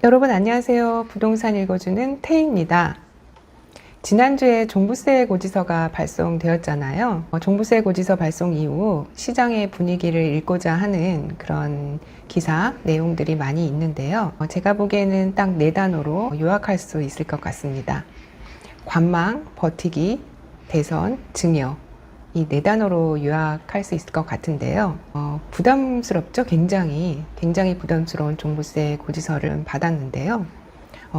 여러분 안녕하세요. 부동산 읽어주는 태희입니다. 지난주에 종부세 고지서가 발송되었잖아요. 종부세 고지서 발송 이후 시장의 분위기를 읽고자 하는 그런 기사 내용들이 많이 있는데요. 제가 보기에는 딱 4단어로 요약할 수 있을 것 같습니다. 관망, 버티기, 대선, 증여. 이 4단어로 요약할 수 있을 것 같은데요. 부담스럽죠? 굉장히 부담스러운 종부세 고지서를 받았는데요.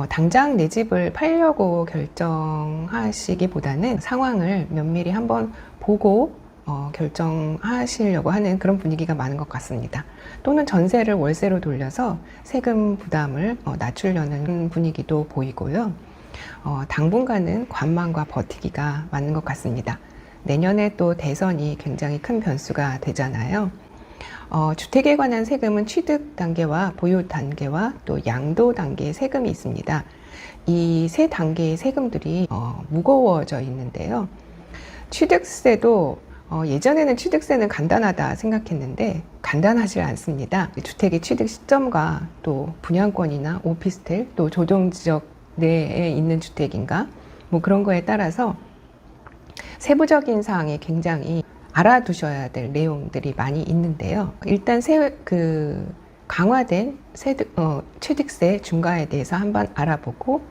당장 내 집을 팔려고 결정하시기보다는 상황을 면밀히 한번 보고 결정하시려고 하는 그런 분위기가 많은 것 같습니다. 또는 전세를 월세로 돌려서 세금 부담을 낮추려는 분위기도 보이고요. 당분간은 관망과 버티기가 맞는 것 같습니다. 내년에 또 대선이 굉장히 큰 변수가 되잖아요. 주택에 관한 세금은 취득 단계와 보유 단계와 또 양도 단계의 세금이 있습니다. 이 세 단계의 세금들이 무거워져 있는데요. 취득세도 예전에는 취득세는 간단하다 생각했는데 간단하지 않습니다. 주택의 취득 시점과 또 분양권이나 오피스텔 또 조정지역 내에 있는 주택인가 뭐 그런 거에 따라서 세부적인 사항이 굉장히 알아두셔야 될 내용들이 많이 있는데요. 일단 강화된 취득세 중과에 대해서 한번 알아보고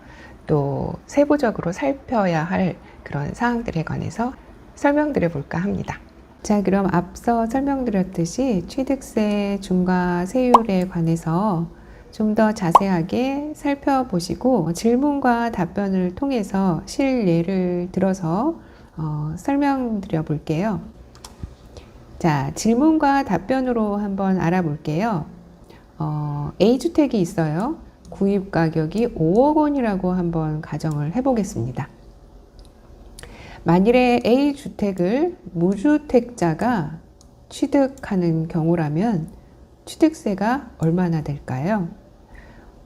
또 세부적으로 살펴야 할 그런 사항들에 관해서 설명드려 볼까 합니다. 자, 그럼 앞서 설명드렸듯이 취득세 중과 세율에 관해서 좀 더 자세하게 살펴보시고 질문과 답변을 통해서 실예를 들어서 설명드려 볼게요. 자, 질문과 답변으로 한번 알아볼게요. A주택이 있어요. 구입 가격이 5억 원이라고 한번 가정을 해보겠습니다. 만일에 A주택을 무주택자가 취득하는 경우라면 취득세가 얼마나 될까요?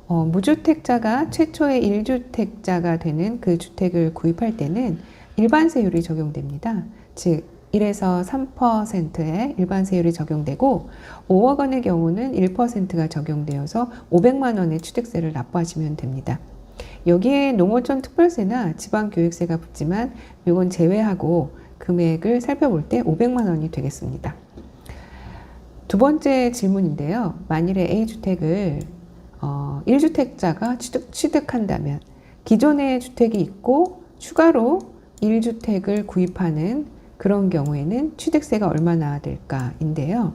무주택자가 최초의 1주택자가 되는 그 주택을 구입할 때는 일반세율이 적용됩니다. 즉 1에서 3%의 일반세율이 적용되고 5억 원의 경우는 1%가 적용되어서 500만 원의 취득세를 납부하시면 됩니다. 여기에 농어촌 특별세나 지방교육세가 붙지만 이건 제외하고 금액을 살펴볼 때 500만 원이 되겠습니다. 두 번째 질문인데요. 만일에 A주택을 1주택자가 취득한다면 기존의 주택이 있고 추가로 1주택을 구입하는 그런 경우에는 취득세가 얼마나 될까인데요.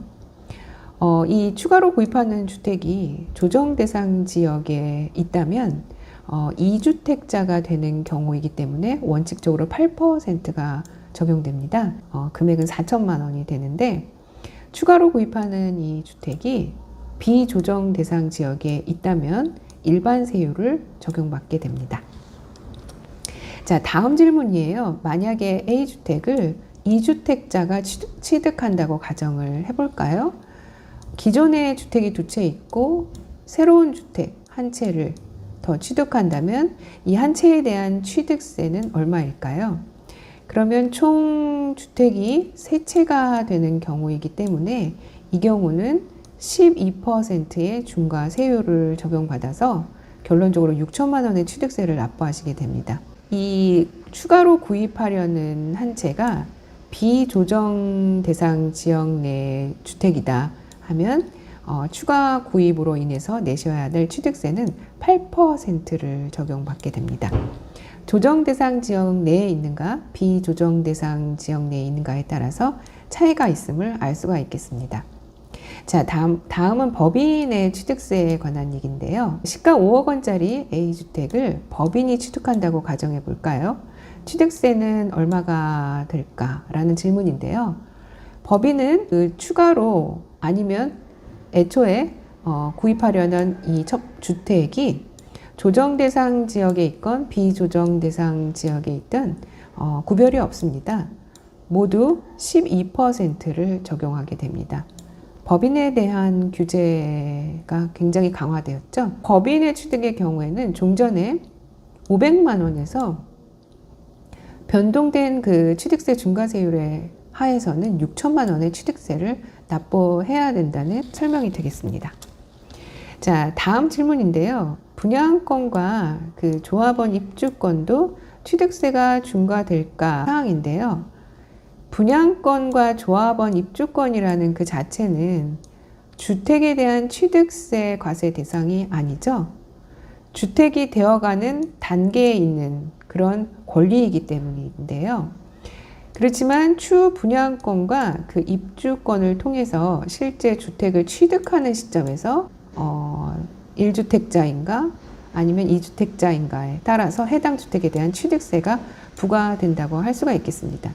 이 추가로 구입하는 주택이 조정대상 지역에 있다면 2주택자가 되는 경우이기 때문에 원칙적으로 8%가 적용됩니다. 금액은 4천만 원이 되는데 추가로 구입하는 이 주택이 비조정대상 지역에 있다면 일반세율을 적용받게 됩니다. 자, 다음 질문이에요. 만약에 A주택을 2주택자가 취득한다고 가정을 해볼까요? 기존의 주택이 2채 있고 새로운 주택 한 채를 더 취득한다면 이 한 채에 대한 취득세는 얼마일까요? 그러면 총 주택이 3채가 되는 경우이기 때문에 이 경우는 12%의 중과세율을 적용받아서 결론적으로 6천만 원의 취득세를 납부하시게 됩니다. 이 추가로 구입하려는 한 채가 비조정 대상 지역 내 주택이다 하면 추가 구입으로 인해서 내셔야 될 취득세는 8%를 적용받게 됩니다. 조정 대상 지역 내에 있는가 비조정 대상 지역 내에 있는가에 따라서 차이가 있음을 알 수가 있겠습니다. 자, 다음은 법인의 취득세에 관한 얘기인데요. 시가 5억 원짜리 A주택을 법인이 취득한다고 가정해 볼까요? 취득세는 얼마가 될까라는 질문인데요. 법인은 그 추가로 아니면 애초에 구입하려는 이 첫 주택이 조정 대상 지역에 있건 비조정 대상 지역에 있든 구별이 없습니다. 모두 12%를 적용하게 됩니다. 법인에 대한 규제가 굉장히 강화되었죠. 법인의 취득의 경우에는 종전에 500만 원에서 변동된 그 취득세 중과세율에 하에서는 6천만 원의 취득세를 납부해야 된다는 설명이 되겠습니다. 자, 다음 질문인데요. 분양권과 그 조합원 입주권도 취득세가 중과될까 사항인데요. 분양권과 조합원 입주권이라는 그 자체는 주택에 대한 취득세 과세 대상이 아니죠. 주택이 되어가는 단계에 있는 그런 권리이기 때문인데요. 그렇지만 추 분양권과 그 입주권을 통해서 실제 주택을 취득하는 시점에서 1주택자인가 아니면 2주택자인가에 따라서 해당 주택에 대한 취득세가 부과된다고 할 수가 있겠습니다.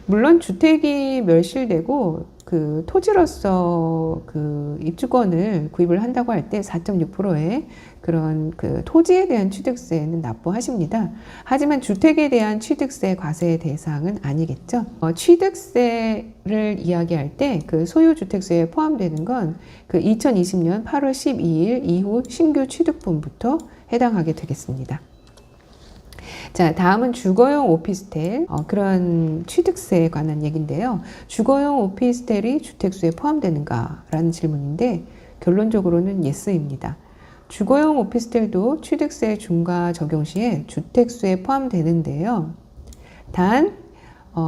물론 주택이 멸실되고 그 토지로서 그 입주권을 구입을 한다고 할 때 4.6%의 그런 그 토지에 대한 취득세는 납부하십니다. 하지만 주택에 대한 취득세 과세 대상은 아니겠죠. 취득세를 이야기할 때 그 소유주택세에 포함되는 건 그 2020년 8월 12일 이후 신규 취득분부터 해당하게 되겠습니다. 자, 다음은 주거용 오피스텔 그런 취득세에 관한 얘기인데요. 주거용 오피스텔이 주택수에 포함되는가? 라는 질문인데 결론적으로는 예스입니다. 주거용 오피스텔도 취득세 중과 적용 시에 주택수에 포함되는데요. 단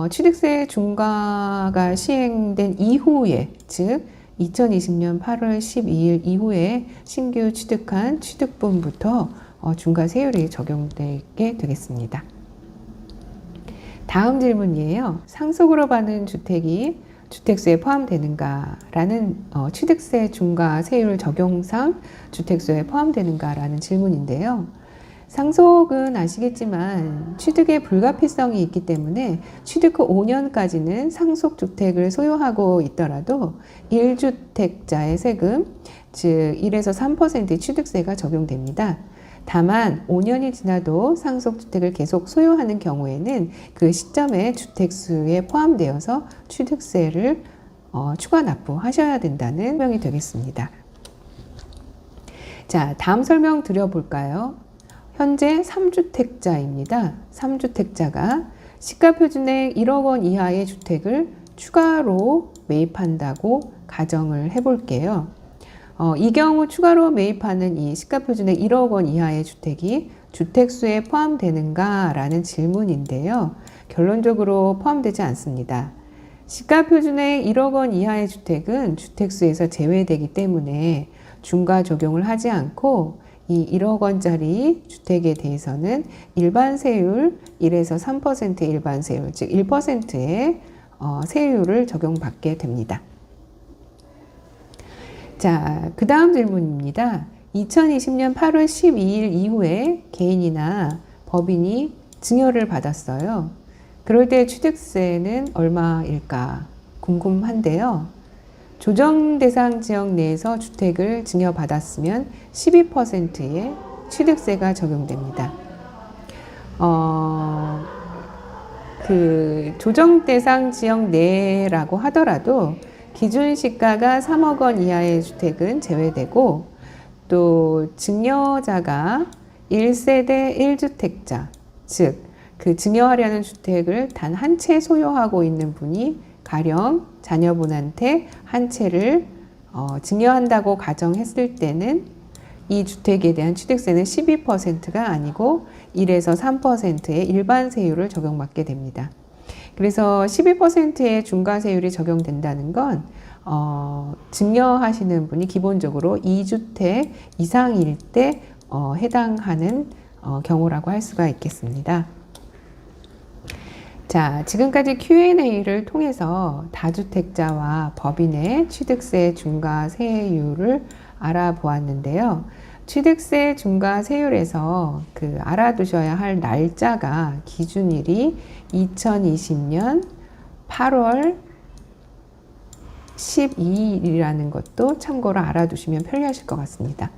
취득세 중과가 시행된 이후에, 즉 2020년 8월 12일 이후에 신규 취득한 취득분부터 중과세율이 적용되게 되겠습니다. 다음 질문이에요. 상속으로 받은 주택이 주택수에 포함되는가 라는 취득세 중과세율 적용상 주택수에 포함되는가 라는 질문인데요. 상속은 아시겠지만 취득의 불가피성이 있기 때문에 취득 후 5년까지는 상속주택을 소유하고 있더라도 1주택자의 세금, 즉 1에서 3%의 취득세가 적용됩니다. 다만 5년이 지나도 상속주택을 계속 소유하는 경우에는 그 시점에 주택수에 포함되어서 취득세를 추가 납부하셔야 된다는 설명이 되겠습니다. 자, 다음 설명 드려볼까요? 현재 3주택자입니다. 3주택자가 시가표준액 1억 원 이하의 주택을 추가로 매입한다고 가정을 해볼게요. 이 경우 추가로 매입하는 이 시가표준액 1억 원 이하의 주택이 주택수에 포함되는가? 라는 질문인데요. 결론적으로 포함되지 않습니다. 시가표준액 1억 원 이하의 주택은 주택수에서 제외되기 때문에 중과 적용을 하지 않고 이 1억 원짜리 주택에 대해서는 일반세율 1에서 3%의 일반세율, 즉 1%의 세율을 적용받게 됩니다. 자, 그 다음 질문입니다. 2020년 8월 12일 이후에 개인이나 법인이 증여를 받았어요. 그럴 때 취득세는 얼마일까 궁금한데요. 조정 대상 지역 내에서 주택을 증여받았으면 12%의 취득세가 적용됩니다. 그 조정 대상 지역 내라고 하더라도 기준 시가가 3억 원 이하의 주택은 제외되고 또 증여자가 1세대 1주택자, 즉 그 증여하려는 주택을 단 한 채 소유하고 있는 분이 가령 자녀분한테 한 채를 증여한다고 가정했을 때는 이 주택에 대한 취득세는 12%가 아니고 1에서 3%의 일반세율을 적용받게 됩니다. 그래서 12%의 중과세율이 적용된다는 건 증여하시는 분이 기본적으로 2주택 이상일 때 해당하는 경우라고 할 수가 있겠습니다. 자, 지금까지 Q&A를 통해서 다주택자와 법인의 취득세 중과세율을 알아보았는데요. 취득세 중과세율에서 그 알아두셔야 할 날짜가 기준일이 2020년 8월 12일이라는 것도 참고로 알아두시면 편리하실 것 같습니다.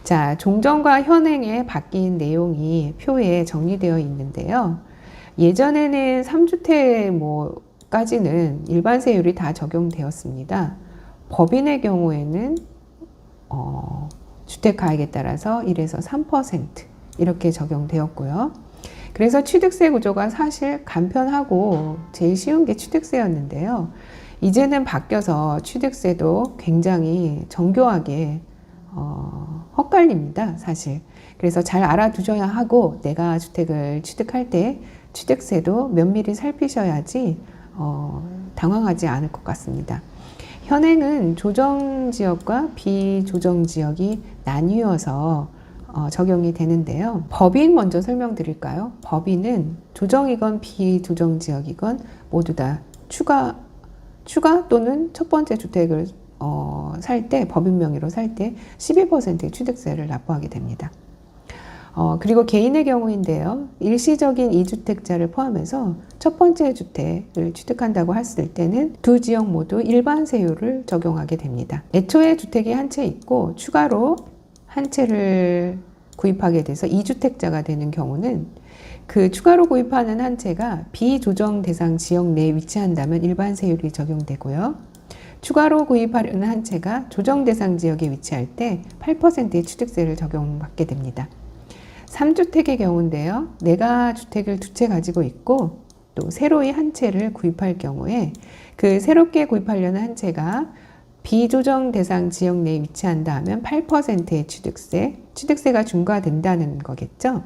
자, 종전과 현행에 바뀐 내용이 표에 정리되어 있는데요. 예전에는 3주택까지는 일반세율이 다 적용되었습니다. 법인의 경우에는 주택가액에 따라서 1에서 3% 이렇게 적용되었고요. 그래서 취득세 구조가 사실 간편하고 제일 쉬운 게 취득세였는데요. 이제는 바뀌어서 취득세도 굉장히 정교하게 헛갈립니다, 사실. 그래서 잘 알아두셔야 하고, 내가 주택을 취득할 때 취득세도 면밀히 살피셔야지 당황하지 않을 것 같습니다. 현행은 조정지역과 비조정지역이 나뉘어서 적용이 되는데요. 법인 먼저 설명드릴까요? 법인은 조정이건 비조정지역이건 모두 다 추가 또는 첫 번째 주택을 살 때, 법인 명의로 살 때 12%의 취득세를 납부하게 됩니다. 그리고 개인의 경우인데요. 일시적인 2주택자를 포함해서 첫 번째 주택을 취득한다고 했을 때는 두 지역 모두 일반 세율을 적용하게 됩니다. 애초에 주택이 한 채 있고 추가로 한 채를 구입하게 돼서 2주택자가 되는 경우는 그 추가로 구입하는 한 채가 비조정 대상 지역 내에 위치한다면 일반 세율이 적용되고요. 추가로 구입하려는 한 채가 조정 대상 지역에 위치할 때 8%의 취득세를 적용받게 됩니다. 3주택의 경우인데요. 내가 주택을 두 채 가지고 있고 또 새로이 한 채를 구입할 경우에 그 새롭게 구입하려는 한 채가 비조정 대상 지역 내에 위치한다 하면 8%의 취득세가 중과된다는 거겠죠.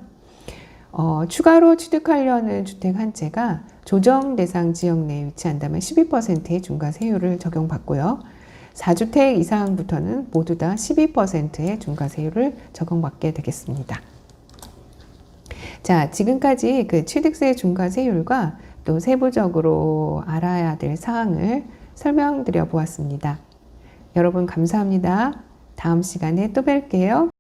추가로 취득하려는 주택 한 채가 조정 대상 지역 내에 위치한다면 12%의 중과세율을 적용받고요. 4주택 이상부터는 모두 다 12%의 중과세율을 적용받게 되겠습니다. 자, 지금까지 그 취득세 중과세율과 또 세부적으로 알아야 될 사항을 설명드려 보았습니다. 여러분 감사합니다. 다음 시간에 또 뵐게요.